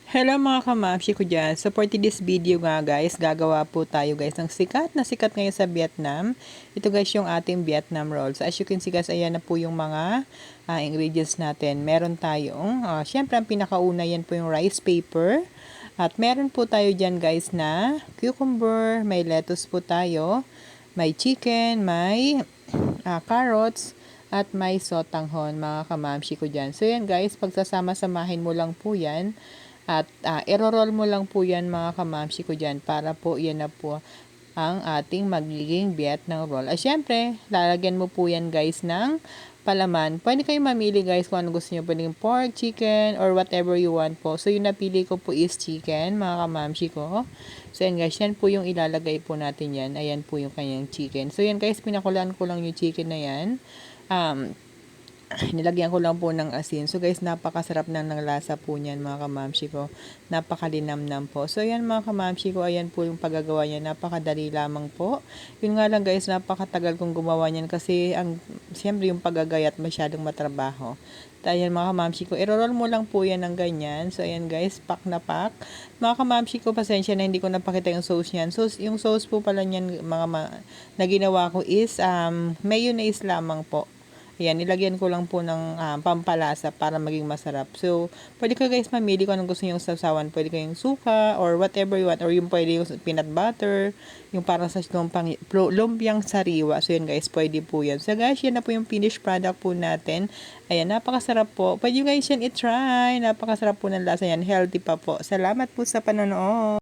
Hello mga kamamshi ko dyan. So for today's video nga guys, gagawa po tayo guys ng sikat na sikat ngayon sa Vietnam. Ito guys yung ating Vietnam roll. So as you can see guys, ayan na po yung mga ingredients natin. Meron tayong, syempre ang pinakauna yan po yung rice paper. At meron po tayo dyan guys na cucumber, may lettuce po tayo, may chicken, may carrots, at may sotanghon mga kamamshi ko dyan. So yan guys, pagsasama-samahin mo lang po yan. At iro-roll mo lang po yan mga kamamshi ko dyan para po yan na po ang ating magiging Vietnam roll. At syempre, lalagyan mo po yan guys ng palaman. Pwede kayo mamili guys kung ano gusto nyo. Pwede pork, chicken, or whatever you want po. So yung napili ko po is chicken mga kamamshi ko. So yan guys, yan po yung ilalagay po natin yan. Ayan po yung kanyang chicken. So yan guys, pinakulaan ko lang yung chicken na yan. Nilagyan ko lang po ng asin. So guys, napakasarap ng lasa po niyan mga kamamshi ko. Napakalinamnam po. So yan mga kamamshi ko, ayan po yung paggagawa niya. Napakadali lamang po. Yun nga lang guys, napakatagal kong gumawa niyan kasi siyempre yung paggagayat masyadong matrabaho. Ayan mga kamamshi ko, i-roll mo lang po yan ng ganyan. So ayan guys, pack na pack. Mga kamamshi ko, pasensya na hindi ko napakita yung sauce niyan. So yung sauce po pala niyan na ginawa ko is mayonnaise lamang po. Ayan, nilagyan ko lang po ng pampalasa para maging masarap. So, pwede kayo guys mamili kung anong gusto nyo sausawan. Pwede kayong suka or whatever you want. Or yung pwede yung peanut butter. Yung parang sa lumpiang sariwa. So, yan guys, pwede po yan. So, guys, yan na po yung finished product po natin. Ayan, napakasarap po. Pwede guys yan i-try. Napakasarap po ng lasa yan. Healthy pa po. Salamat po sa panonood.